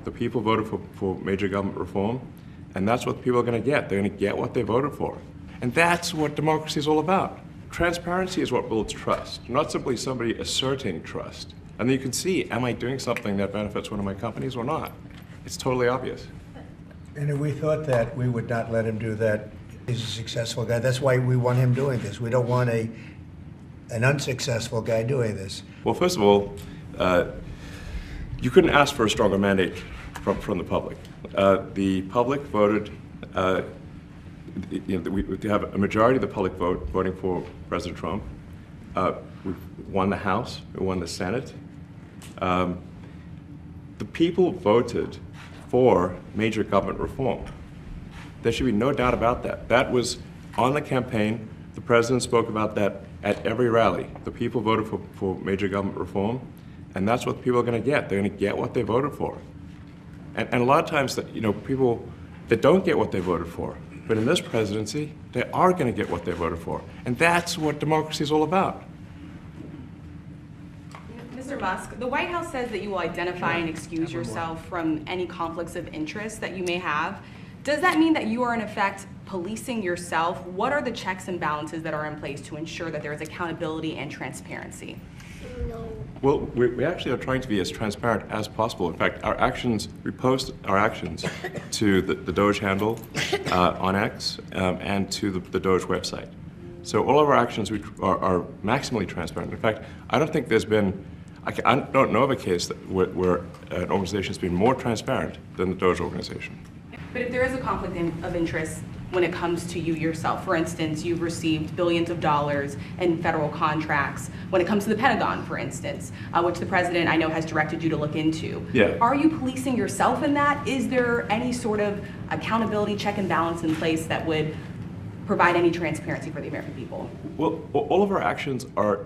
The people voted for major government reform, and that's what the people are going to get. They're going to get what they voted for. And that's what democracy is all about. Transparency is what builds trust, not simply somebody asserting trust. And then you can see, am I doing something that benefits one of my companies or not? It's totally obvious. And if we thought that, we would not let him do that. He's a successful guy. That's why we want him doing this. We don't want an unsuccessful guy doing this. Well, first of all, you couldn't ask for a stronger mandate from the public. The public voted, we have a majority of the public voting for President Trump. We won the House, we won the Senate. The people voted for major government reform. There should be no doubt about that. That was on the campaign. The president spoke about that at every rally. The people voted for major government reform, and that's what the people are going to get. They're going to get what they voted for. And a lot of times, people that don't get what they voted for, but in this presidency, they are going to get what they voted for. And that's what democracy is all about. Mr. Musk, the White House says that you will identify and excuse yourself from any conflicts of interest that you may have. Does that mean that you are in effect policing yourself? What are the checks and balances that are in place to ensure that there is accountability and transparency? Well, we actually are trying to be as transparent as possible. In fact, we post our actions to the DOGE handle on X and to the DOGE website. So all of our actions are maximally transparent. In fact, I don't think there's been, I don't know of a case where an organization has been more transparent than the DOGE organization. But if there is a conflict of interest when it comes to you yourself, for instance, you've received billions of dollars in federal contracts, when it comes to the Pentagon, for instance, which the president I know has directed you to look into. Yeah. Are you policing yourself in that? Is there any sort of accountability check and balance in place that would provide any transparency for the American people? Well, all of our actions are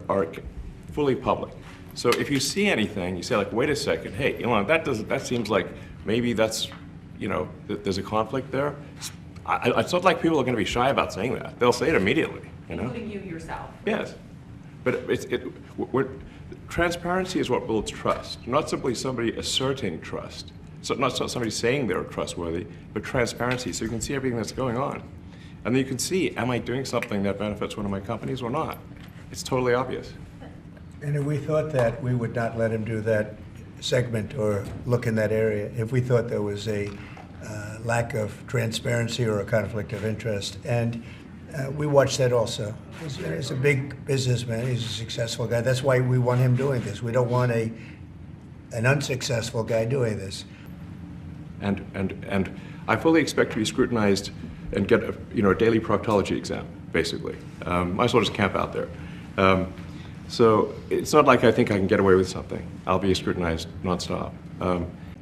fully public. So if you see anything, you say like, wait a second, hey, Elon, that seems like maybe that's, there's a conflict there. It's not like people are going to be shy about saying that. They'll say it immediately. Including you yourself. Yes, but transparency is what builds trust, not simply somebody asserting trust. So not somebody saying they're trustworthy, but transparency, so you can see everything that's going on. And then you can see, am I doing something that benefits one of my companies or not? It's totally obvious. And if we thought that, we would not let him do that segment or look in that area if we thought there was a lack of transparency or a conflict of interest. And we watch that also. He's a big businessman. He's a successful guy. That's why we want him doing this. We don't want an unsuccessful guy doing this. And I fully expect to be scrutinized and get a daily proctology exam, basically. Might as well just camp out there. So it's not like I think I can get away with something. I'll be scrutinized nonstop.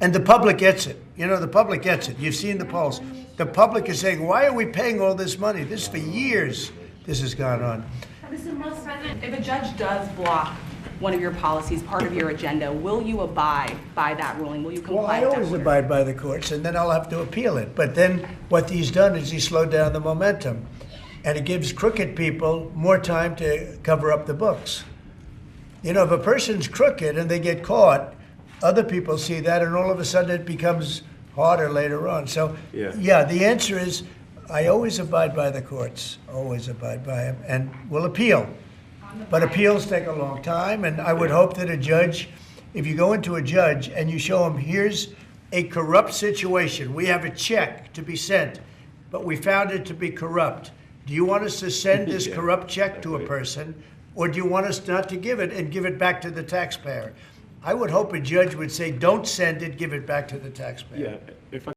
And the public gets it. The public gets it. You've seen the polls. The public is saying, why are we paying all this money? This for years, this has gone on. If a judge does block one of your policies, part of your agenda, will you abide by that ruling? Will you comply Well, I with that always order? abide by the courts, and then I'll have to appeal it. But then what he's done is he slowed down the momentum. And it gives crooked people more time to cover up the books. If a person's crooked and they get caught, other people see that, and all of a sudden it becomes harder later on. So, yeah, the answer is I always abide by the courts, always abide by them, and will appeal. But appeals take a long time, and I would hope that a judge, if you go into a judge and you show him, here's a corrupt situation, we have a check to be sent, but we found it to be corrupt. Do you want us to send this corrupt check to a person, or do you want us not to give it and give it back to the taxpayer? I would hope a judge would say, don't send it, give it back to the taxpayer. Yeah, if I